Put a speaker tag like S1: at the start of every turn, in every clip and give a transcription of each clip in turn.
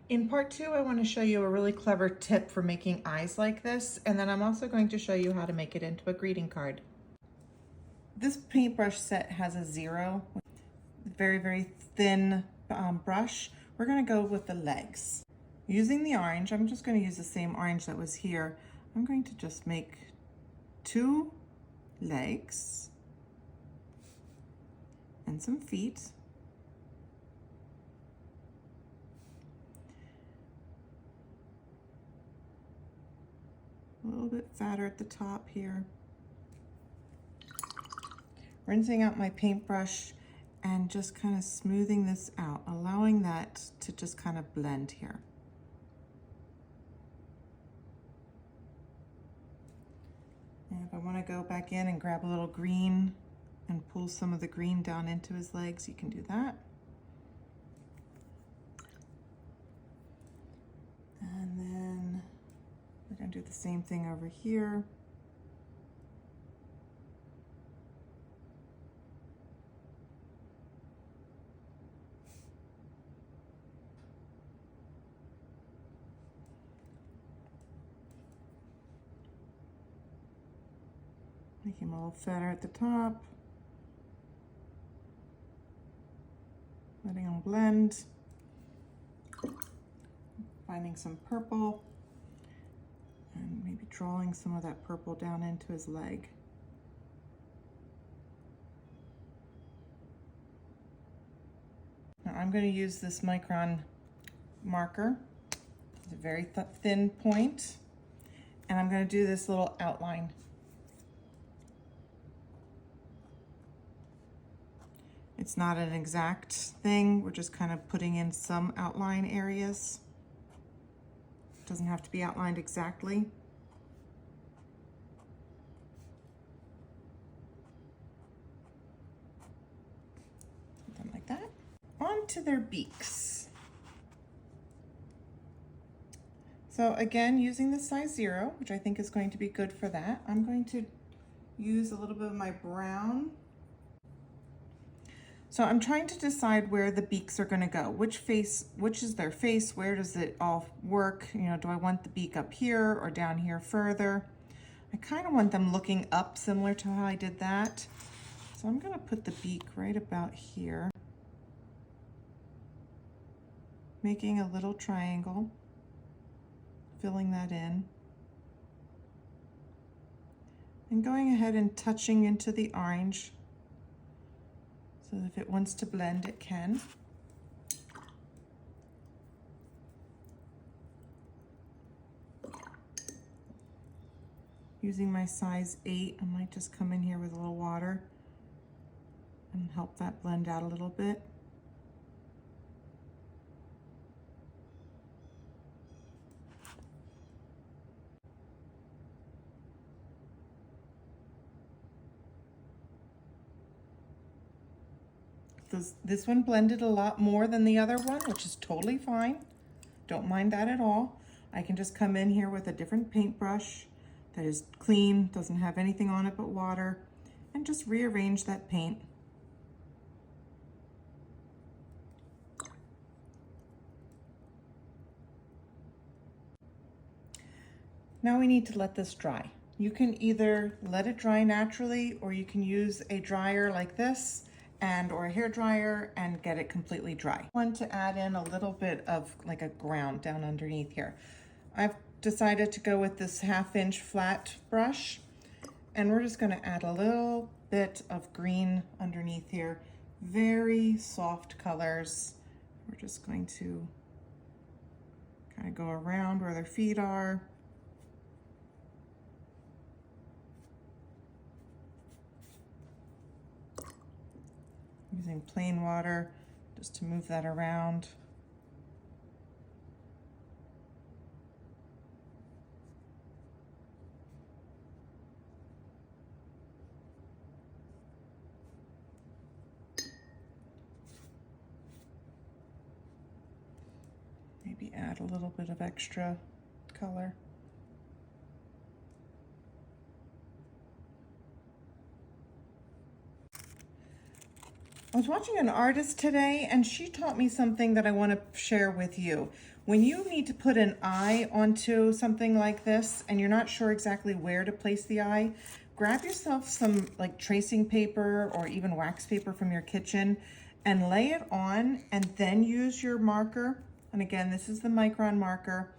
S1: In part 2, I want to show you a really clever tip for making eyes like this, and then I'm also going to show you how to make it into a greeting card. This paintbrush set has a 0, very, very thin brush. We're going to go with the legs. Using the orange, I'm just going to use the same orange that was here. I'm going to just make 2 legs and some feet. A little bit fatter at the top here. Rinsing out my paintbrush and just kind of smoothing this out, allowing that to just kind of blend here. And if I want to go back in and grab a little green and pull some of the green down into his legs, you can do that. And then we're going to do the same thing over here. Make him a little fatter at the top. Letting him blend. Finding some purple. And maybe drawing some of that purple down into his leg. Now I'm going to use this micron marker. It's a very thin point. And I'm going to do this little outline. It's not an exact thing. We're just kind of putting in some outline areas. It doesn't have to be outlined exactly. Put them like that. On to their beaks. So again, using the size 0, which I think is going to be good for that, I'm going to use a little bit of my brown. So I'm trying to decide where the beaks are going to go. Which is their face? Where does it all work? You know, do I want the beak up here or down here further? I kind of want them looking up, similar to how I did that. So I'm going to put the beak right about here, making a little triangle, filling that in, and going ahead and touching into the orange. So if it wants to blend, it can. Using my size 8, I might just come in here with a little water and help that blend out a little bit. This one blended a lot more than the other one, which is totally fine. Don't mind that at all. I can just come in here with a different paintbrush that is clean, doesn't have anything on it but water, and just rearrange that paint. Now we need to let this dry. You can either let it dry naturally, or you can use a dryer like this or a hair dryer and get it completely dry. I want to add in a little bit of like a ground down underneath here. I've decided to go with this 1/2 inch flat brush, and we're just going to add a little bit of green underneath here. Very soft colors. We're just going to kind of go around where their feet are. Using plain water just to move that around. Maybe add a little bit of extra color. I was watching an artist today and she taught me something that I want to share with you. When you need to put an eye onto something like this and you're not sure exactly where to place the eye, grab yourself some like tracing paper or even wax paper from your kitchen and lay it on, and then use your marker. And again, this is the micron marker.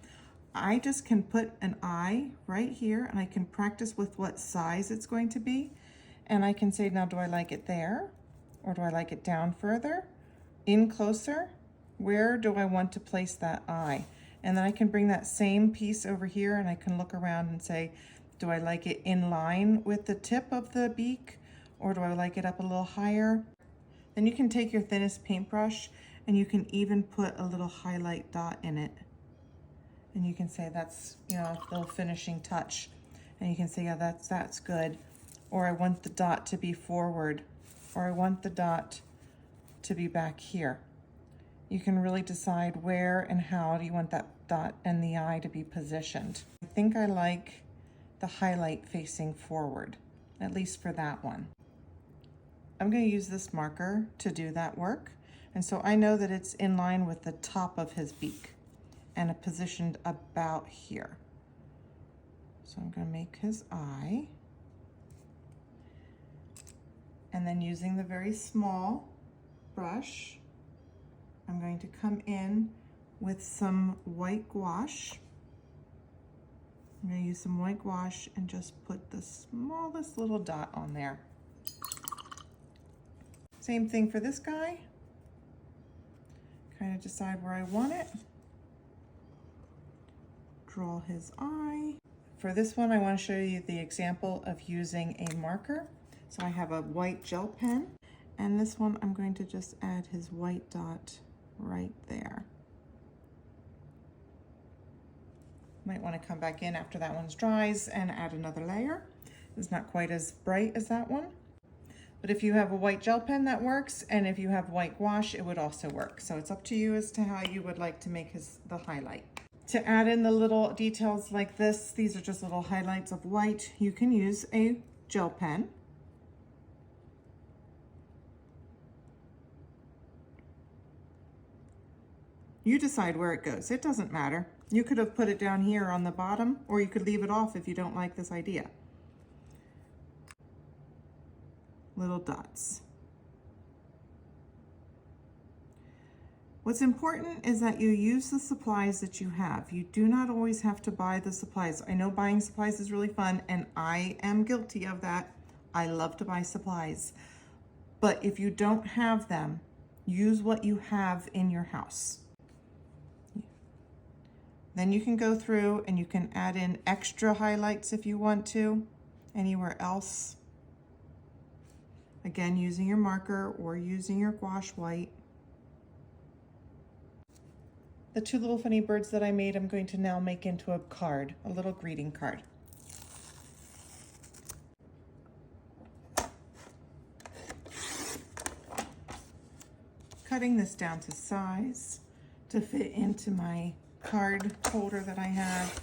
S1: I just can put an eye right here and I can practice with what size it's going to be. And I can say, now, do I like it there? Or do I like it down further? In closer? Where do I want to place that eye? And then I can bring that same piece over here and I can look around and say, do I like it in line with the tip of the beak? Or do I like it up a little higher? Then you can take your thinnest paintbrush and you can even put a little highlight dot in it. And you can say that's, you know, a little finishing touch. And you can say, yeah, that's good. Or I want the dot to be forward. Or I want the dot to be back here. You can really decide where and how do you want that dot and the eye to be positioned. I think I like the highlight facing forward, at least for that one. I'm going to use this marker to do that work. And so I know that it's in line with the top of his beak and positioned about here. So I'm going to make his eye. And then using the very small brush, I'm going to come in with some white gouache. I'm going to use some white gouache and just put the smallest little dot on there. Same thing for this guy. Kind of decide where I want it. Draw his eye. For this one, I want to show you the example of using a marker. So I have a white gel pen, and this one I'm going to just add his white dot right there. Might want to come back in after that one's dries and add another layer. It's not quite as bright as that one. But if you have a white gel pen, that works, and if you have white gouache, it would also work. So it's up to you as to how you would like to make the highlight. To add in the little details like this, these are just little highlights of white. You can use a gel pen. You decide where it goes. It doesn't matter. You could have put it down here on the bottom, or you could leave it off if you don't like this idea. Little dots. What's important is that you use the supplies that you have. You do not always have to buy the supplies. I know buying supplies is really fun, and I am guilty of that. I love to buy supplies. But if you don't have them, use what you have in your house. Then you can go through and you can add in extra highlights if you want to, anywhere else. Again, using your marker or using your gouache white. The two little funny birds that I made, I'm going to now make into a card, a little greeting card. Cutting this down to size to fit into my card holder that I have.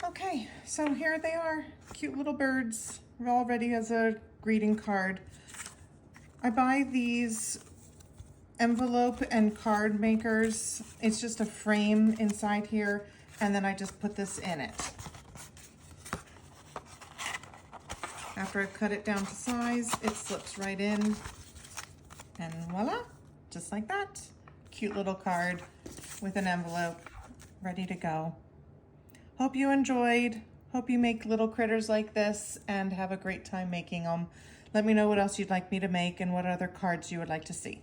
S1: Okay, so here they are, cute little birds, all ready as a greeting card. I buy these envelope and card makers. It's just a frame inside here, and then I just put this in it. After I've cut it down to size, it slips right in, and voila, just like that. Cute little card with an envelope, ready to go. Hope you enjoyed. Hope you make little critters like this and have a great time making them. Let me know what else you'd like me to make and what other cards you would like to see.